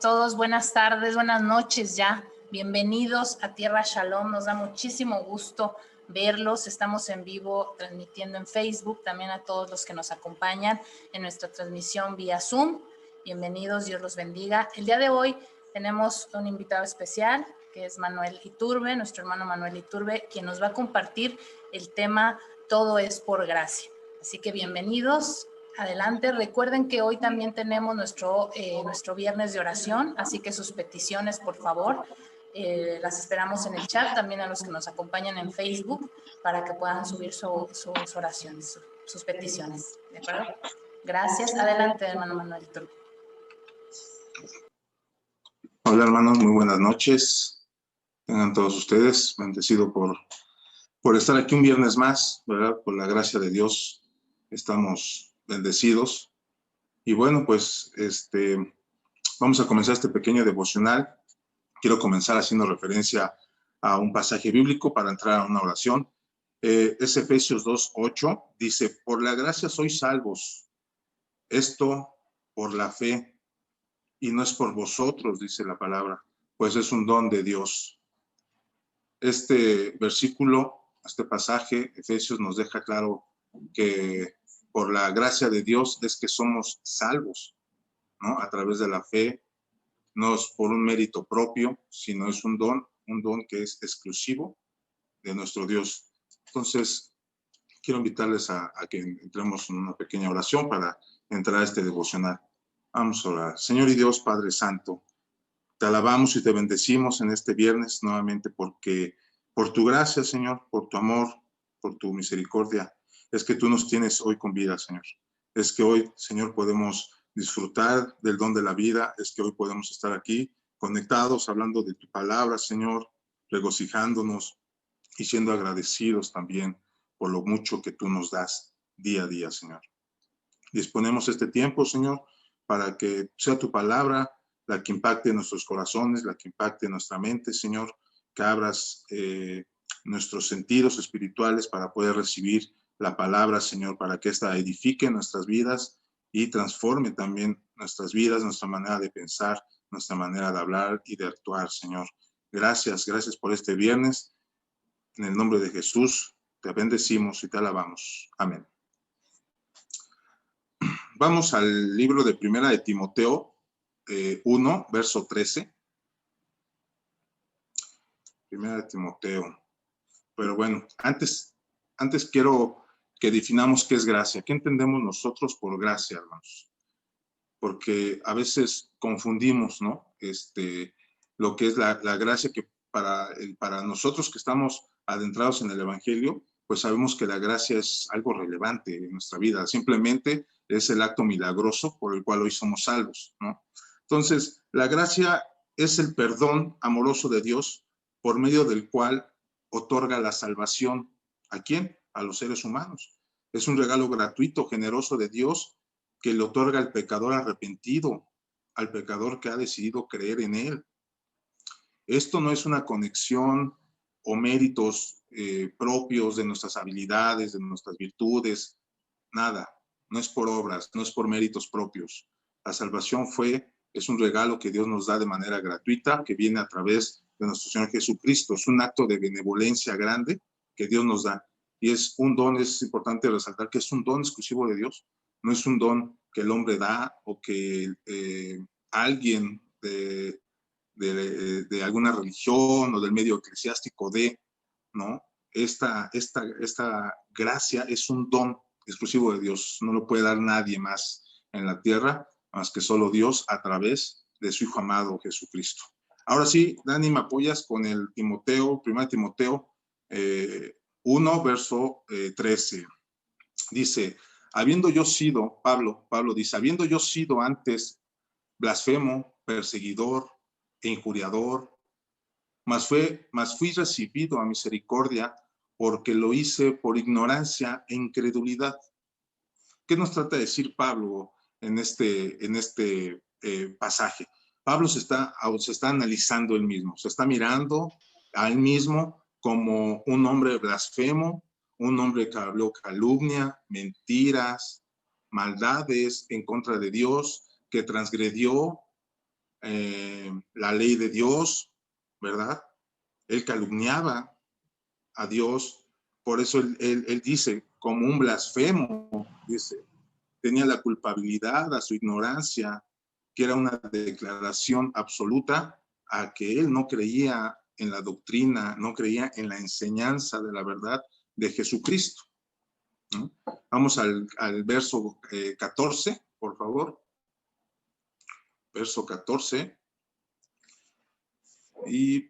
todos, buenas tardes, buenas noches ya. Bienvenidos a Tierra Shalom, nos da muchísimo gusto verlos. Estamos en vivo transmitiendo en Facebook, también a todos los que nos acompañan en nuestra transmisión vía Zoom. Bienvenidos, Dios los bendiga. El día de hoy tenemos un invitado especial, que es Manuel Iturbe, nuestro hermano Manuel Iturbe, quien nos va a compartir el tema Todo es por gracia. Así que bienvenidos. Adelante, recuerden que hoy también tenemos nuestro viernes de oración, así que sus peticiones, por favor, las esperamos en el chat, también a los que nos acompañan en Facebook, para que puedan subir sus oraciones, sus peticiones, ¿de acuerdo? Gracias. Adelante, hermano Manuel Iturbe. Hola, hermanos, muy buenas noches. Tengan todos ustedes, bendecido por estar aquí un viernes más, ¿verdad? Por la gracia de Dios, estamos bendecidos. Y bueno, pues vamos a comenzar este pequeño devocional. Quiero comenzar haciendo referencia a un pasaje bíblico para entrar a una oración. Es Efesios 2:8, dice: por la gracia sois salvos, esto por la fe, y no es por vosotros, dice la palabra, pues es un don de Dios. Este versículo, este pasaje, Efesios, nos deja claro que por la gracia de Dios es que somos salvos, ¿no? A través de la fe, no es por un mérito propio, sino es un don que es exclusivo de nuestro Dios. Entonces, quiero invitarles a que entremos en una pequeña oración para entrar a este devocional. Vamos a orar. Señor y Dios, Padre Santo, te alabamos y te bendecimos en este viernes nuevamente porque por tu gracia, Señor, por tu amor, por tu misericordia, es que tú nos tienes hoy con vida, Señor. Es que hoy, Señor, podemos disfrutar del don de la vida, es que hoy podemos estar aquí conectados, hablando de tu palabra, Señor, regocijándonos y siendo agradecidos también por lo mucho que tú nos das día a día, Señor. Disponemos este tiempo, Señor, para que sea tu palabra la que impacte nuestros corazones, la que impacte nuestra mente, Señor, que abras nuestros sentidos espirituales para poder recibir la palabra, Señor, para que ésta edifique nuestras vidas y transforme también nuestras vidas, nuestra manera de pensar, nuestra manera de hablar y de actuar, Señor. Gracias por este viernes. En el nombre de Jesús, te bendecimos y te alabamos. Amén. Vamos al libro de Primera de Timoteo 1, verso 13. Primera de Timoteo. Pero bueno, antes quiero que definamos qué es gracia. ¿Qué entendemos nosotros por gracia, hermanos? Porque a veces confundimos, ¿no? Lo que es la gracia, que para nosotros que estamos adentrados en el Evangelio, pues sabemos que la gracia es algo relevante en nuestra vida. Simplemente es el acto milagroso por el cual hoy somos salvos, ¿no? Entonces, la gracia es el perdón amoroso de Dios por medio del cual otorga la salvación. ¿A quién? A los seres humanos. Es un regalo gratuito, generoso de Dios, que le otorga al pecador arrepentido, al pecador que ha decidido creer en él. Esto no es una conexión o méritos propios de nuestras habilidades, de nuestras virtudes, nada. No es por obras, no es por méritos propios. La salvación es un regalo que Dios nos da de manera gratuita, que viene a través de nuestro Señor Jesucristo. Es un acto de benevolencia grande que Dios nos da. Y es un don, es importante resaltar que es un don exclusivo de Dios. No es un don que el hombre da o que alguien de alguna religión o del medio eclesiástico dé, ¿no? Esta gracia es un don exclusivo de Dios. No lo puede dar nadie más en la tierra, más que solo Dios a través de su Hijo amado Jesucristo. Ahora sí, Dani, me apoyas con el Timoteo, 1 Timoteo 1, verso 13. Dice: habiendo yo sido, Pablo dice, habiendo yo sido antes blasfemo, perseguidor e injuriador, mas fui recibido a misericordia, porque lo hice por ignorancia e incredulidad. ¿Qué nos trata de decir Pablo en este pasaje? Pablo se está analizando él mismo, se está mirando a él mismo como un hombre blasfemo, un hombre que habló calumnia, mentiras, maldades en contra de Dios, que transgredió la ley de Dios, ¿verdad? Él calumniaba a Dios, por eso él dice, como un blasfemo, dice, tenía la culpabilidad a su ignorancia, que era una declaración absoluta a que él no creía en la doctrina, no creía en la enseñanza de la verdad de Jesucristo, ¿no? Vamos al verso 14, por favor. Verso 14. Y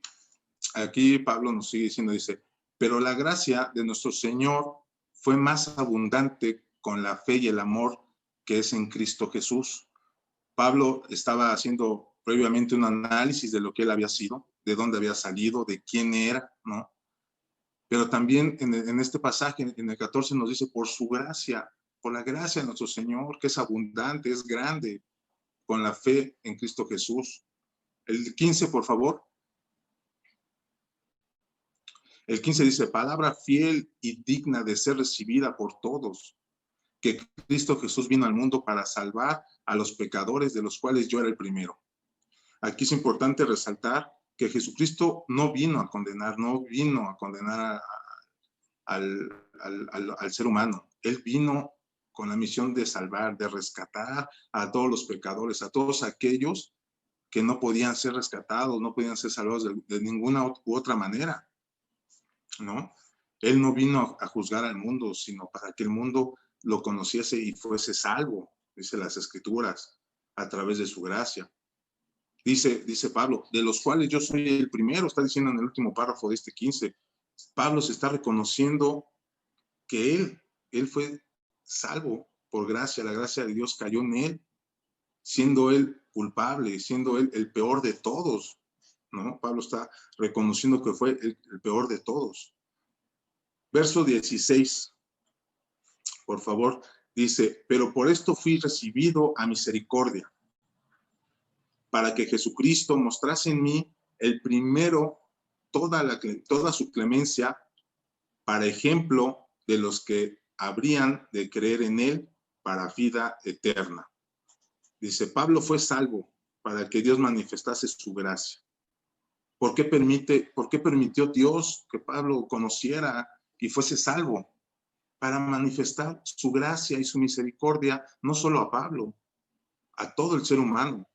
aquí Pablo nos sigue diciendo, dice, pero la gracia de nuestro Señor fue más abundante con la fe y el amor que es en Cristo Jesús. Pablo estaba haciendo previamente un análisis de lo que él había sido, de dónde había salido, de quién era, ¿no? Pero también en este pasaje, en el 14, nos dice, por su gracia, por la gracia de nuestro Señor, que es abundante, es grande, con la fe en Cristo Jesús. El 15, por favor. El 15 dice, palabra fiel y digna de ser recibida por todos, que Cristo Jesús vino al mundo para salvar a los pecadores, de los cuales yo era el primero. Aquí es importante resaltar que Jesucristo no vino a condenar, al ser humano. Él vino con la misión de salvar, de rescatar a todos los pecadores, a todos aquellos que no podían ser rescatados, no podían ser salvados de ninguna u otra manera, ¿no? Él no vino a juzgar al mundo, sino para que el mundo lo conociese y fuese salvo, dice las Escrituras, a través de su gracia. Dice Pablo, de los cuales yo soy el primero, está diciendo en el último párrafo de este 15. Pablo se está reconociendo que él fue salvo por gracia, la gracia de Dios cayó en él, siendo él culpable, siendo él el peor de todos, ¿no? Pablo está reconociendo que fue el peor de todos. Verso 16, por favor, dice, pero por esto fui recibido a misericordia, para que Jesucristo mostrase en mí el primero toda su clemencia, para ejemplo de los que habrían de creer en él para vida eterna. Dice, Pablo fue salvo para que Dios manifestase su gracia. ¿Por qué permitió Dios que Pablo conociera y fuese salvo? Para manifestar su gracia y su misericordia, no solo a Pablo, a todo el ser humano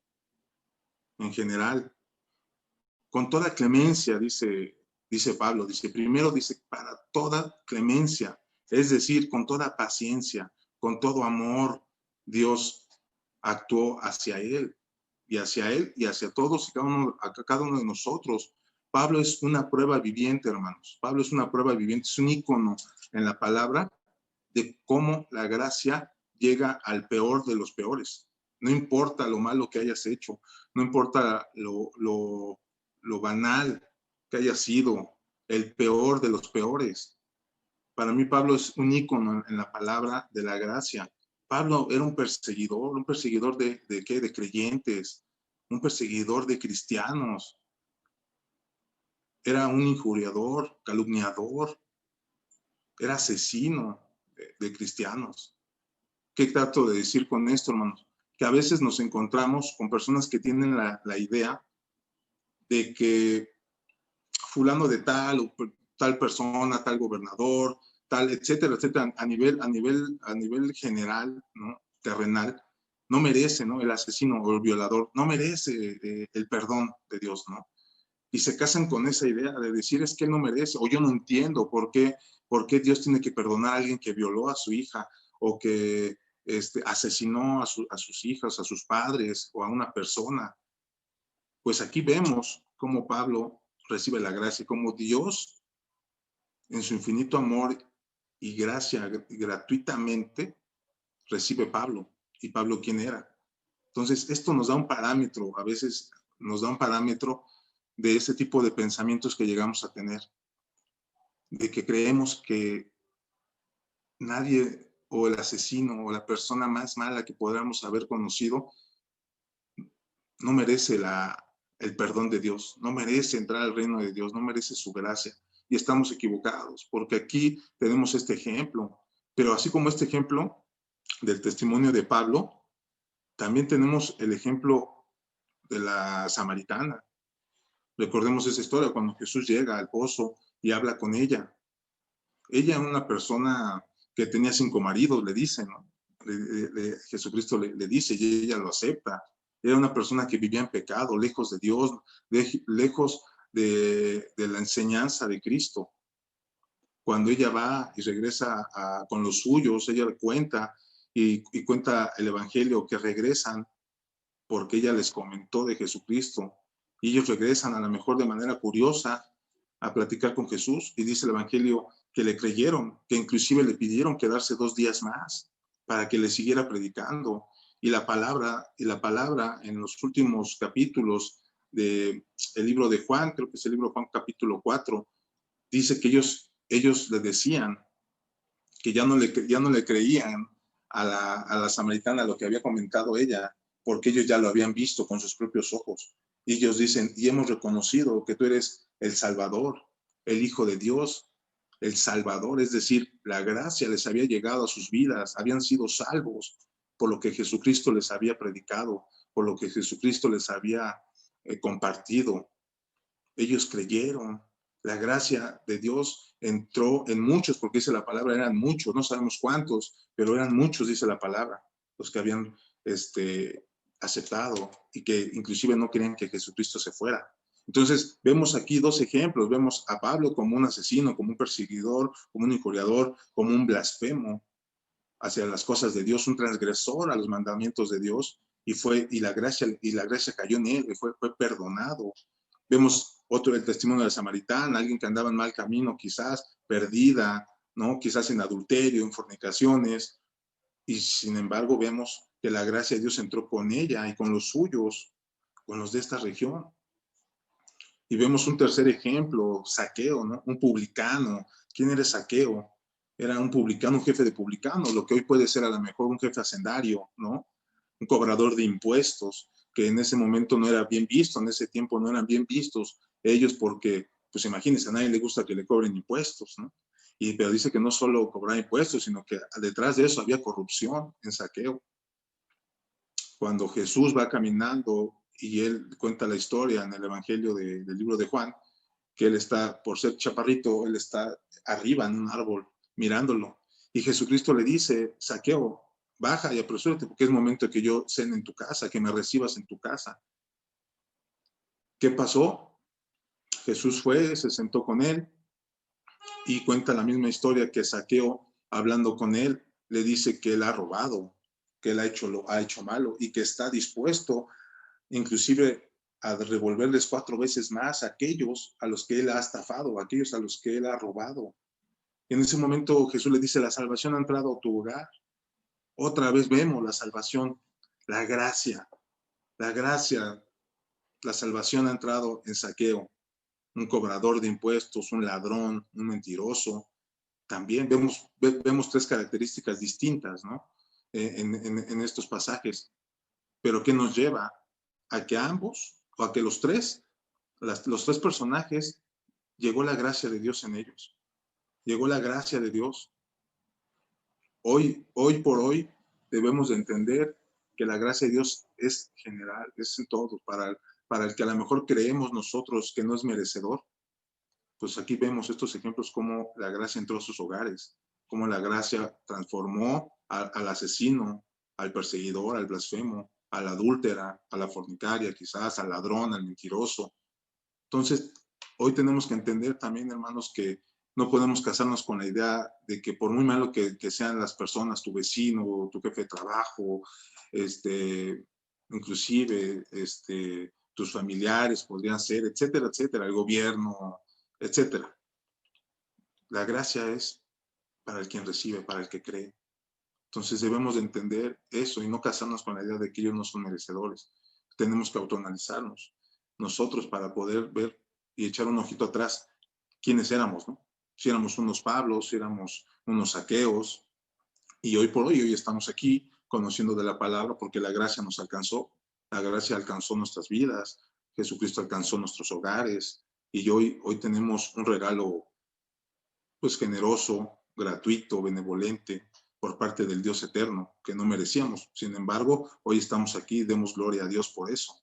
en general. Con toda clemencia, dice Pablo, primero dice, para toda clemencia, es decir, con toda paciencia, con todo amor, Dios actuó hacia él y hacia todos y cada uno de nosotros. Pablo es una prueba viviente, hermanos. Pablo es una prueba viviente, es un ícono en la palabra de cómo la gracia llega al peor de los peores. No importa lo malo que hayas hecho, no importa lo banal que haya sido, el peor de los peores. Para mí Pablo es un ícono en la palabra de la gracia. Pablo era un perseguidor de ¿qué? De creyentes, un perseguidor de cristianos. Era un injuriador, calumniador, era asesino de cristianos. ¿Qué trato de decir con esto, hermanos? Que a veces nos encontramos con personas que tienen la idea de que fulano de tal o tal persona, tal gobernador, tal, etcétera, etcétera, a nivel general, ¿no? Terrenal, no merece, ¿no? El asesino o el violador no merece el perdón de Dios, ¿no? Y se casan con esa idea de decir, es que él no merece, o yo no entiendo por qué Dios tiene que perdonar a alguien que violó a su hija, o que asesinó a sus hijas, a sus padres, o a una persona. Pues aquí vemos cómo Pablo recibe la gracia, cómo Dios, en su infinito amor y gracia gratuitamente, recibe Pablo. ¿Y Pablo quién era? Entonces, esto nos da un parámetro, a veces nos da un parámetro de ese tipo de pensamientos que llegamos a tener, de que creemos que nadie o el asesino o la persona más mala que podamos haber conocido no merece el perdón de Dios, no merece entrar al reino de Dios, no merece su gracia. Y estamos equivocados, porque aquí tenemos este ejemplo, pero así como este ejemplo del testimonio de Pablo, también tenemos el ejemplo de la samaritana. Recordemos esa historia cuando Jesús llega al pozo y habla con ella. Ella era una persona que tenía 5 maridos, le dice, ¿no? Jesucristo le dice y ella lo acepta. Era una persona que vivía en pecado, lejos de Dios, lejos de la enseñanza de Cristo. Cuando ella va y regresa con los suyos, ella le cuenta y cuenta el evangelio que regresan porque ella les comentó de Jesucristo y ellos regresan a lo mejor de manera curiosa a platicar con Jesús y dice el evangelio que le creyeron, que inclusive le pidieron quedarse 2 días más para que le siguiera predicando. Y la palabra en los últimos capítulos del libro de Juan, creo que es el libro de Juan capítulo 4, dice que ellos le decían que ya no le creían a la samaritana lo que había comentado ella, porque ellos ya lo habían visto con sus propios ojos. Y ellos dicen, y hemos reconocido que tú eres el Salvador, el Hijo de Dios, el Salvador, es decir, la gracia les había llegado a sus vidas, habían sido salvos por lo que Jesucristo les había predicado, por lo que Jesucristo les había compartido. Ellos creyeron. La gracia de Dios entró en muchos, porque dice la palabra, eran muchos, no sabemos cuántos, pero eran muchos, dice la palabra, los que habían aceptado y que inclusive no querían que Jesucristo se fuera. Entonces, vemos aquí 2 ejemplos. Vemos a Pablo como un asesino, como un perseguidor, como un injuriador, como un blasfemo hacia las cosas de Dios, un transgresor a los mandamientos de Dios, y la gracia cayó en él, y fue perdonado. Vemos el testimonio de la samaritana, alguien que andaba en mal camino, quizás perdida, ¿no? Quizás en adulterio, en fornicaciones, y sin embargo vemos que la gracia de Dios entró con ella y con los suyos, con los de esta región. Y vemos un tercer ejemplo, Zaqueo, ¿no? Un publicano. ¿Quién era Zaqueo? Era un publicano, un jefe de publicanos, lo que hoy puede ser a lo mejor un jefe hacendario, ¿no? Un cobrador de impuestos, que en ese momento no era bien visto, en ese tiempo no eran bien vistos ellos porque, pues imagínense, a nadie le gusta que le cobren impuestos, ¿no? Pero dice que no solo cobraba impuestos, sino que detrás de eso había corrupción en Zaqueo. Cuando Jesús va caminando y él cuenta la historia en el evangelio del libro de Juan, que él está, por ser chaparrito, él está arriba en un árbol mirándolo. Y Jesucristo le dice, Zaqueo, baja y apresúrate porque es momento que yo cene en tu casa, que me recibas en tu casa. ¿Qué pasó? Jesús fue, se sentó con él y cuenta la misma historia que Zaqueo, hablando con él, le dice que él ha robado, que él ha hecho malo y que está dispuesto inclusive a revolverles 4 veces más a aquellos a los que él ha estafado, a aquellos a los que él ha robado. Y en ese momento Jesús le dice, la salvación ha entrado a tu hogar. Otra vez vemos la salvación, la gracia, la salvación ha entrado en Zaqueo, un cobrador de impuestos, un ladrón, un mentiroso. También vemos 3 características distintas, ¿no? En estos pasajes. Pero ¿qué nos lleva? A que ambos, o a que los 3 personajes, llegó la gracia de Dios en ellos. Llegó la gracia de Dios. Hoy por hoy, debemos de entender que la gracia de Dios es general, es en todo, para el que a lo mejor creemos nosotros que no es merecedor. Pues aquí vemos estos ejemplos como la gracia entró a sus hogares, como la gracia transformó al asesino, al perseguidor, al blasfemo, a la adúltera, a la fornicaria, quizás, al ladrón, al mentiroso. Entonces, hoy tenemos que entender también, hermanos, que no podemos casarnos con la idea de que por muy malo que sean las personas, tu vecino, tu jefe de trabajo, inclusive tus familiares podrían ser, etcétera, etcétera, el gobierno, etcétera. La gracia es para el quien recibe, para el que cree. Entonces debemos de entender eso y no casarnos con la idea de que ellos no son merecedores. Tenemos que autoanalizarnos nosotros para poder ver y echar un ojito atrás quiénes éramos, ¿no? Si éramos unos Pablos, si éramos unos Zaqueos, y hoy por hoy estamos aquí conociendo de la palabra porque la gracia nos alcanzó, la gracia alcanzó nuestras vidas, Jesucristo alcanzó nuestros hogares, y hoy tenemos un regalo pues generoso, gratuito, benevolente por parte del Dios eterno que no merecíamos. Sin embargo, hoy estamos aquí y demos gloria a Dios por eso.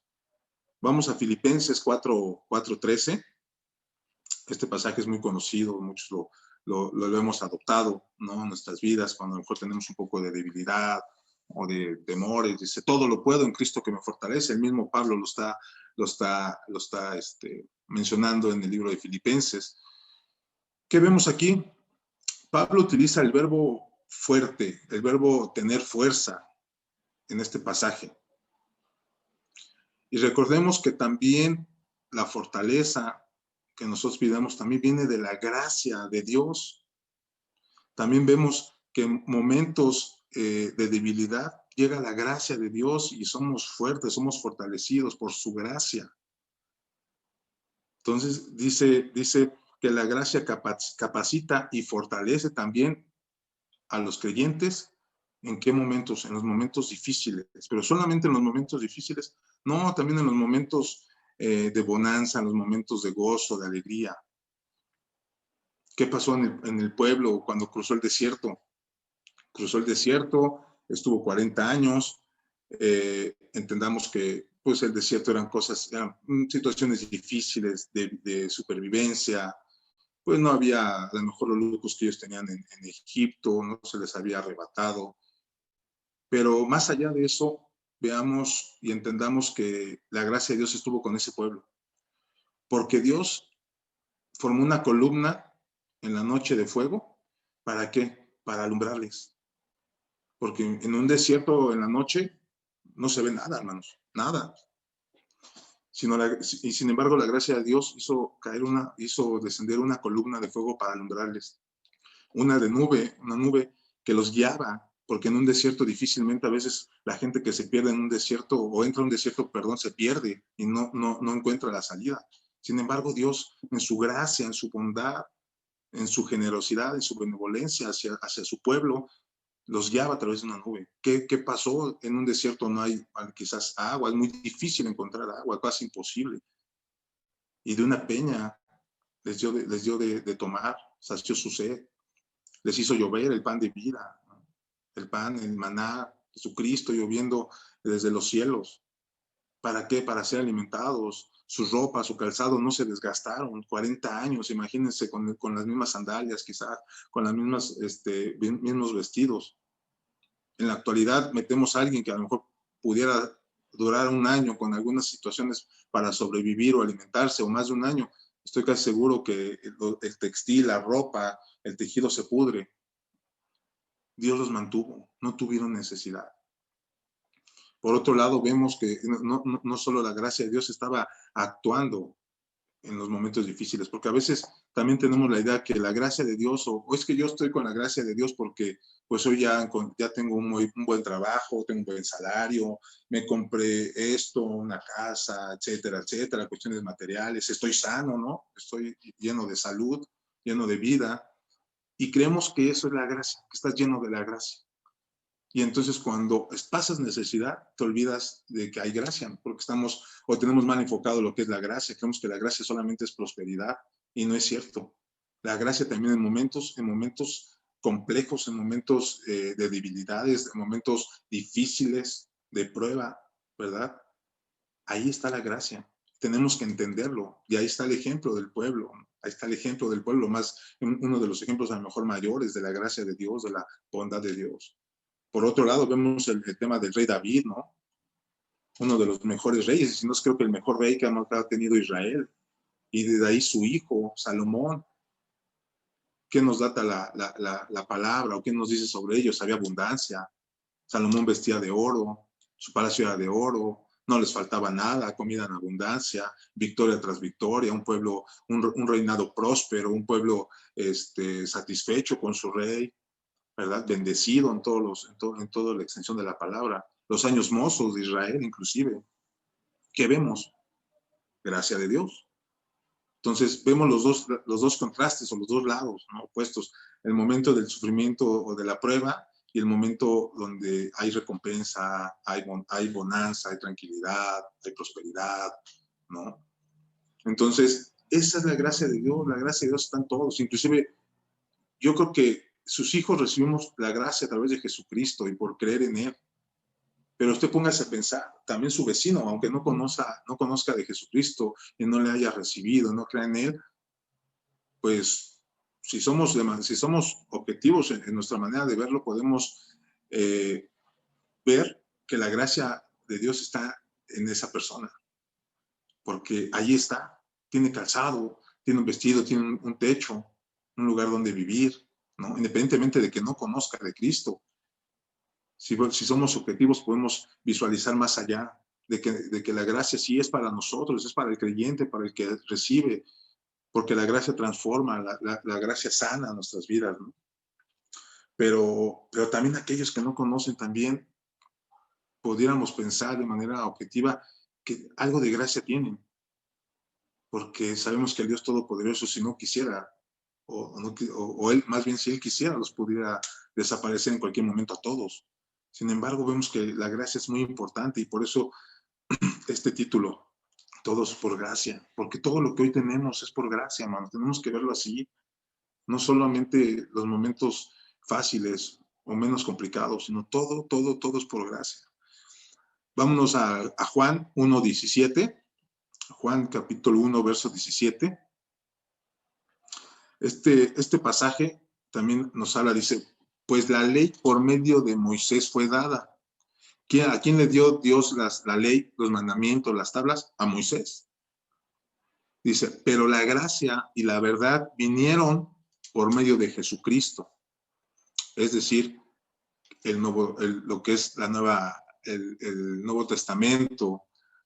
Vamos a Filipenses 4:13. Este pasaje es muy conocido, muchos lo hemos adoptado, ¿no? En nuestras vidas, cuando a lo mejor tenemos un poco de debilidad o de temores. Dice, todo lo puedo en Cristo que me fortalece. El mismo Pablo lo está mencionando en el libro de Filipenses. ¿Qué vemos aquí? Pablo utiliza el verbo fuerte, el verbo tener fuerza en este pasaje. Y recordemos que también la fortaleza que nosotros pidamos también viene de la gracia de Dios. También vemos que en momentos de debilidad llega la gracia de Dios y somos fuertes, somos fortalecidos por su gracia. Entonces dice que la gracia capacita y fortalece también a los creyentes. ¿En qué momentos? En los momentos difíciles, pero solamente en los momentos difíciles, no, también en los momentos de bonanza, en los momentos de gozo, de alegría. ¿Qué pasó en el pueblo cuando cruzó el desierto? Cruzó el desierto, estuvo 40 años, entendamos que pues el desierto eran situaciones difíciles de supervivencia, pues no había a lo mejor los lujos que ellos tenían en Egipto, no se les había arrebatado. Pero más allá de eso, veamos y entendamos que la gracia de Dios estuvo con ese pueblo. Porque Dios formó una columna en la noche de fuego. ¿Para qué? Para alumbrarles. Porque en un desierto en la noche no se ve nada, hermanos. Nada. Y sin embargo, la gracia de Dios hizo descender una columna de fuego para alumbrarles. Una nube que los guiaba, porque en un desierto difícilmente a veces la gente que se pierde en un desierto o entra a un desierto, se pierde y no encuentra la salida. Sin embargo, Dios en su gracia, en su bondad, en su generosidad, en su benevolencia hacia su pueblo, los guiaba a través de una nube. ¿Qué pasó? En un desierto no hay quizás agua, es muy difícil encontrar agua, casi imposible. Y de una peña les dio de tomar, sació su sed. Les hizo llover el pan de vida, ¿no? El pan, el maná, Jesucristo lloviendo desde los cielos. ¿Para qué? Para ser alimentados. Sus ropas, su calzado no se desgastaron. 40 años, imagínense, con las mismas sandalias, quizás, con las mismos vestidos. En la actualidad metemos a alguien que a lo mejor pudiera durar un año con algunas situaciones para sobrevivir o alimentarse, o más de un año. Estoy casi seguro que el textil, la ropa, el tejido se pudre. Dios los mantuvo, no tuvieron necesidad. Por otro lado, vemos que no solo la gracia de Dios estaba actuando en los momentos difíciles, porque a veces también tenemos la idea que la gracia de Dios, o es que yo estoy con la gracia de Dios porque pues hoy ya tengo un buen trabajo, tengo un buen salario, me compré esto, una casa, etcétera, etcétera, cuestiones materiales, estoy sano, ¿no? Estoy lleno de salud, lleno de vida, y creemos que eso es la gracia, que estás lleno de la gracia. Y entonces cuando pasas necesidad, te olvidas de que hay gracia, porque tenemos mal enfocado lo que es la gracia. Creemos que la gracia solamente es prosperidad, y no es cierto. La gracia también en momentos complejos, en momentos de debilidades, en momentos difíciles, de prueba, ¿verdad? Ahí está la gracia. Tenemos que entenderlo. Y ahí está el ejemplo del pueblo. Ahí está el ejemplo del pueblo, uno de los ejemplos a lo mejor mayores de la gracia de Dios, de la bondad de Dios. Por otro lado, vemos el tema del rey David, ¿no? Uno de los mejores reyes, si no es creo que el mejor rey que ha tenido Israel. Y de ahí su hijo, Salomón. ¿Qué nos data la palabra o qué nos dice sobre ellos? Había abundancia. Salomón vestía de oro, su palacio era de oro, no les faltaba nada, comida en abundancia, victoria tras victoria, un pueblo, un reinado próspero, un pueblo satisfecho con su rey, ¿verdad? Bendecido en toda la extensión de la palabra. Los años mozos de Israel, inclusive. ¿Qué vemos? Gracia de Dios. Entonces, vemos los dos contrastes o los dos lados, ¿no? Opuestos. El momento del sufrimiento o de la prueba y el momento donde hay recompensa, hay bonanza, hay tranquilidad, hay prosperidad, ¿no? Entonces, esa es la gracia de Dios. La gracia de Dios está en todos. Inclusive, yo creo que sus hijos recibimos la gracia a través de Jesucristo y por creer en Él. Pero usted póngase a pensar, también su vecino, aunque no conozca de Jesucristo y no le haya recibido, no crea en Él, pues si somos objetivos en nuestra manera de verlo, podemos ver que la gracia de Dios está en esa persona, porque allí está, tiene calzado, tiene un vestido, tiene un techo, un lugar donde vivir, ¿no? Independientemente de que no conozca de Cristo. Si somos objetivos, podemos visualizar más allá de que la gracia sí es para nosotros, es para el creyente, para el que recibe, porque la gracia transforma, la gracia sana nuestras vidas, ¿no? Pero también aquellos que no conocen, también pudiéramos pensar de manera objetiva que algo de gracia tienen, porque sabemos que el Dios Todopoderoso, si no quisiera, o Él, más bien si Él quisiera, los pudiera desaparecer en cualquier momento a todos. Sin embargo, vemos que la gracia es muy importante y por eso este título, todos por gracia, porque todo lo que hoy tenemos es por gracia, hermano. Tenemos que verlo así, no solamente los momentos fáciles o menos complicados, sino todo es por gracia. Vámonos a Juan 1:17, Juan capítulo 1, verso 17. Este pasaje también nos habla, dice, pues la ley por medio de Moisés fue dada. ¿A quién le dio Dios la ley, los mandamientos, las tablas? A Moisés. Dice, pero la gracia y la verdad vinieron por medio de Jesucristo. Es decir, lo que es el Nuevo Testamento,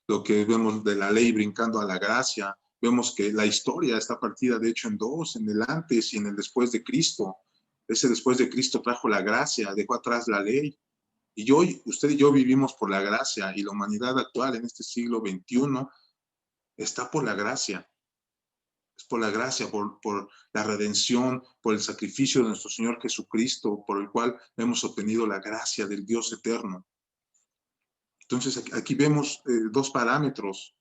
lo que vemos de la ley brincando a la gracia. Vemos que la historia está partida de hecho en dos, en el antes y en el después de Cristo. Ese después de Cristo trajo la gracia, dejó atrás la ley. Y hoy, usted y yo vivimos por la gracia, y la humanidad actual en este siglo XXI está por la gracia. Es por la gracia, por la redención, por el sacrificio de nuestro Señor Jesucristo, por el cual hemos obtenido la gracia del Dios eterno. Entonces aquí vemos dos parámetros.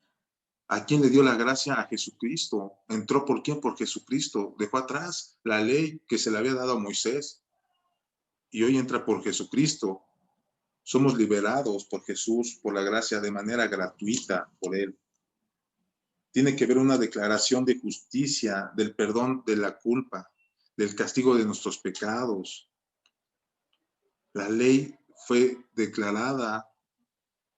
¿A quién le dio la gracia? A Jesucristo. ¿Entró por quién? Por Jesucristo. Dejó atrás la ley que se le había dado a Moisés. Y hoy entra por Jesucristo. Somos liberados por Jesús, por la gracia, de manera gratuita por Él. Tiene que ver una declaración de justicia, del perdón de la culpa, del castigo de nuestros pecados. La ley fue declarada,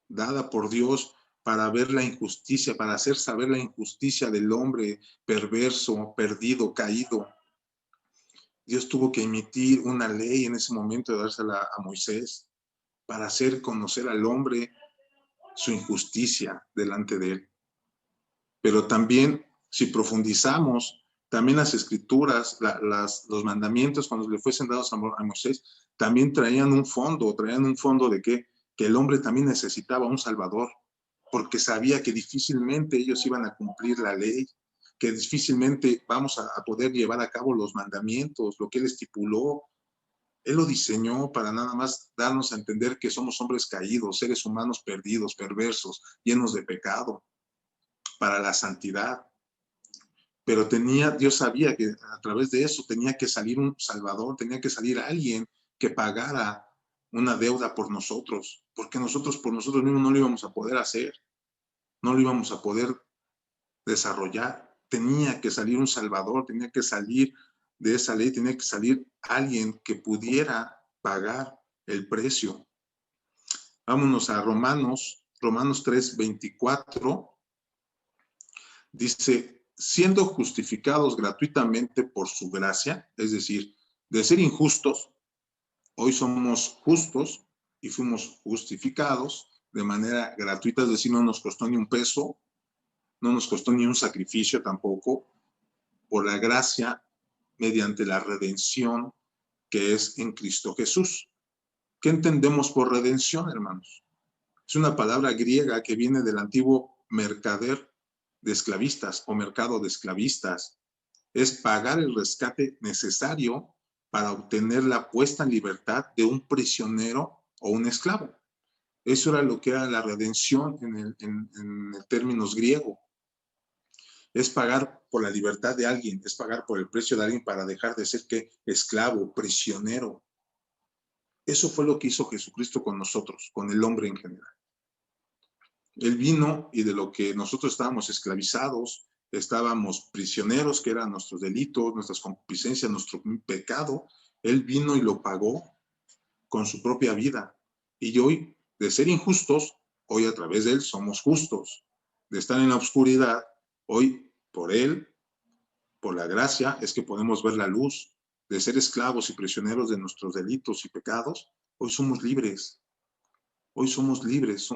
dada por Dios para ver la injusticia, para hacer saber la injusticia del hombre perverso, perdido, caído. Dios tuvo que emitir una ley en ese momento de dársela a Moisés para hacer conocer al hombre su injusticia delante de él. Pero también, si profundizamos, también las escrituras, los mandamientos, cuando le fuesen dados a Moisés, también traían un fondo de que el hombre también necesitaba un salvador, porque sabía que difícilmente ellos iban a cumplir la ley, que difícilmente vamos a poder llevar a cabo los mandamientos, lo que él estipuló. Él lo diseñó para nada más darnos a entender que somos hombres caídos, seres humanos perdidos, perversos, llenos de pecado, para la santidad. Pero Dios sabía que a través de eso tenía que salir un Salvador, tenía que salir alguien que pagara una deuda por nosotros, porque nosotros por nosotros mismos no lo íbamos a poder hacer, no lo íbamos a poder desarrollar. Tenía que salir un Salvador, tenía que salir de esa ley, tenía que salir alguien que pudiera pagar el precio. Vámonos a Romanos 3:24. Dice, siendo justificados gratuitamente por su gracia, es decir, de ser injustos, hoy somos justos y fuimos justificados de manera gratuita, es decir, no nos costó ni un peso, no nos costó ni un sacrificio tampoco, por la gracia mediante la redención que es en Cristo Jesús. ¿Qué entendemos por redención, hermanos? Es una palabra griega que viene del antiguo mercader de esclavistas o mercado de esclavistas. Es pagar el rescate necesario para obtener la puesta en libertad de un prisionero o un esclavo. Eso era lo que era la redención en términos griegos. Es pagar por la libertad de alguien, es pagar por el precio de alguien para dejar de ser esclavo, prisionero. Eso fue lo que hizo Jesucristo con nosotros, con el hombre en general. Él vino y de lo que nosotros estábamos esclavizados, estábamos prisioneros, que eran nuestros delitos, nuestras concupiscencias, nuestro pecado, Él vino y lo pagó con su propia vida. Y hoy, de ser injustos, hoy a través de Él somos justos. De estar en la oscuridad, hoy por Él, por la gracia, es que podemos ver la luz. De ser esclavos y prisioneros de nuestros delitos y pecados, hoy somos libres. Hoy somos libres,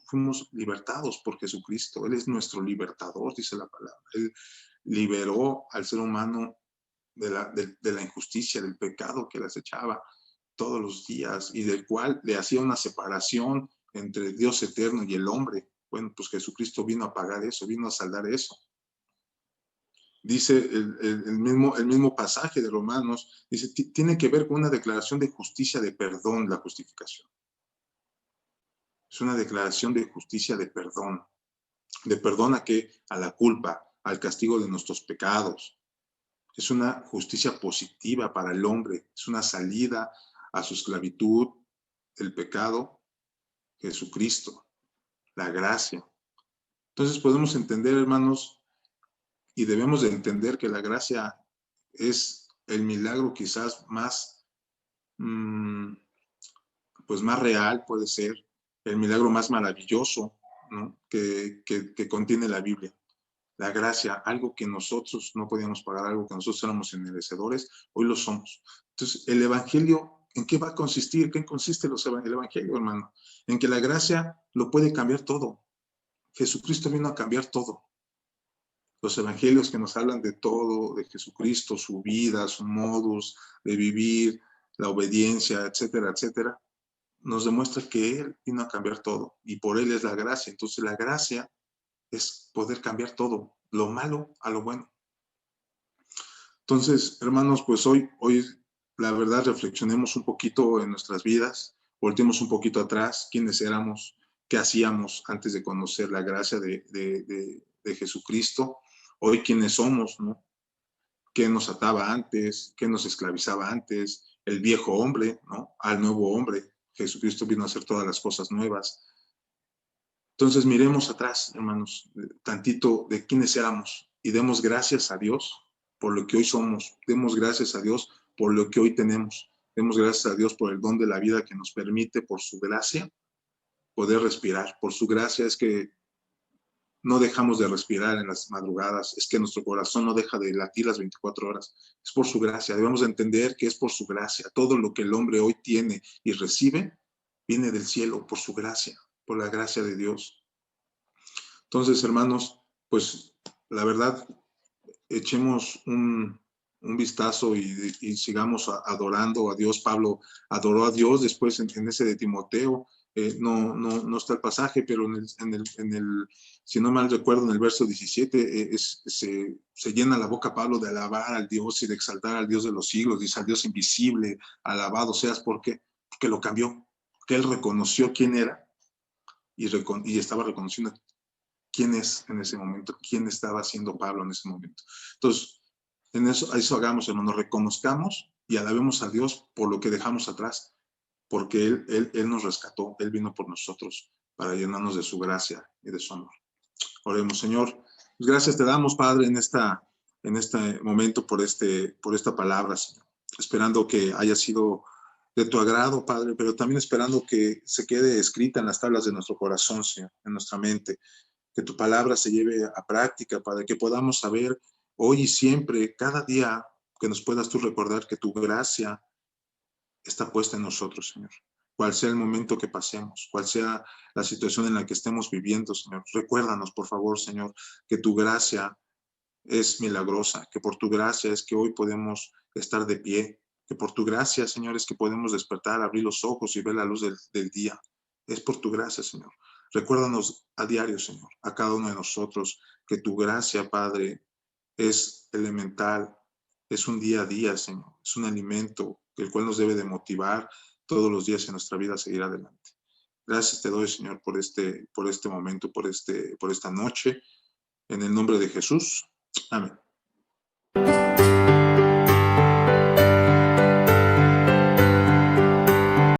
fuimos libertados por Jesucristo. Él es nuestro libertador, dice la palabra. Él liberó al ser humano de la injusticia, del pecado que le acechaba todos los días y del cual le hacía una separación entre Dios eterno y el hombre. Bueno, pues Jesucristo vino a pagar eso, vino a saldar eso. Dice el mismo pasaje de Romanos, dice, tiene que ver con una declaración de justicia, de perdón, la justificación. Es una declaración de justicia, de perdón a qué, a la culpa, al castigo de nuestros pecados. Es una justicia positiva para el hombre, es una salida a su esclavitud, el pecado, Jesucristo, la gracia. Entonces podemos entender, hermanos, y debemos de entender que la gracia es el milagro quizás más, pues más real, puede ser, el milagro más maravilloso, ¿no? que contiene la Biblia. La gracia, algo que nosotros no podíamos pagar, algo que nosotros éramos inmerecedores, hoy lo somos. Entonces, el Evangelio, ¿en qué va a consistir? ¿Qué consiste el Evangelio, hermano? En que la gracia lo puede cambiar todo. Jesucristo vino a cambiar todo. Los evangelios que nos hablan de todo, de Jesucristo, su vida, su modus de vivir, la obediencia, etcétera, etcétera, nos demuestra que Él vino a cambiar todo y por Él es la gracia. Entonces, la gracia es poder cambiar todo, lo malo a lo bueno. Entonces, hermanos, pues hoy la verdad, reflexionemos un poquito en nuestras vidas, volteemos un poquito atrás, quiénes éramos, qué hacíamos antes de conocer la gracia de Jesucristo, hoy quiénes somos, ¿no? ¿Qué nos ataba antes? ¿Qué nos esclavizaba antes? El viejo hombre, ¿no? Al nuevo hombre. Jesucristo vino a hacer todas las cosas nuevas. Entonces miremos atrás, hermanos, tantito de quiénes éramos y demos gracias a Dios por lo que hoy somos. Demos gracias a Dios por lo que hoy tenemos. Demos gracias a Dios por el don de la vida que nos permite, por su gracia, poder respirar. Por su gracia es que no dejamos de respirar en las madrugadas, es que nuestro corazón no deja de latir las 24 horas. Es por su gracia. Debemos de entender que es por su gracia. Todo lo que el hombre hoy tiene y recibe viene del cielo, por su gracia, por la gracia de Dios. Entonces, hermanos, pues la verdad, echemos un vistazo y sigamos adorando a Dios. Pablo adoró a Dios después en ese de Timoteo. No está el pasaje, pero si no mal recuerdo, en el verso 17 se llena la boca Pablo de alabar al Dios y de exaltar al Dios de los siglos. Dice al Dios invisible, alabado seas. ¿Por qué? Porque lo cambió, que él reconoció quién era y estaba reconociendo quién es en ese momento, quién estaba siendo Pablo en ese momento. Entonces, eso hagamos, hermanos, reconozcamos y alabemos a Dios por lo que dejamos atrás, porque Él nos rescató, Él vino por nosotros para llenarnos de su gracia y de su amor. Oremos, Señor. Pues gracias te damos, Padre, en este momento por esta palabra, Señor. Esperando que haya sido de tu agrado, Padre, pero también esperando que se quede escrita en las tablas de nuestro corazón, Señor, en nuestra mente. Que tu palabra se lleve a práctica, Padre, que podamos saber hoy y siempre, cada día, que nos puedas tú recordar que tu gracia está puesta en nosotros, Señor. Cual sea el momento que pasemos, cual sea la situación en la que estemos viviendo, Señor. Recuérdanos, por favor, Señor, que tu gracia es milagrosa, que por tu gracia es que hoy podemos estar de pie, que por tu gracia, Señor, es que podemos despertar, abrir los ojos y ver la luz del día. Es por tu gracia, Señor. Recuérdanos a diario, Señor, a cada uno de nosotros, que tu gracia, Padre, es elemental, es un día a día, Señor, es un alimento, el cual nos debe de motivar todos los días en nuestra vida a seguir adelante. Gracias te doy, Señor, por este momento, por esta noche, en el nombre de Jesús. Amén.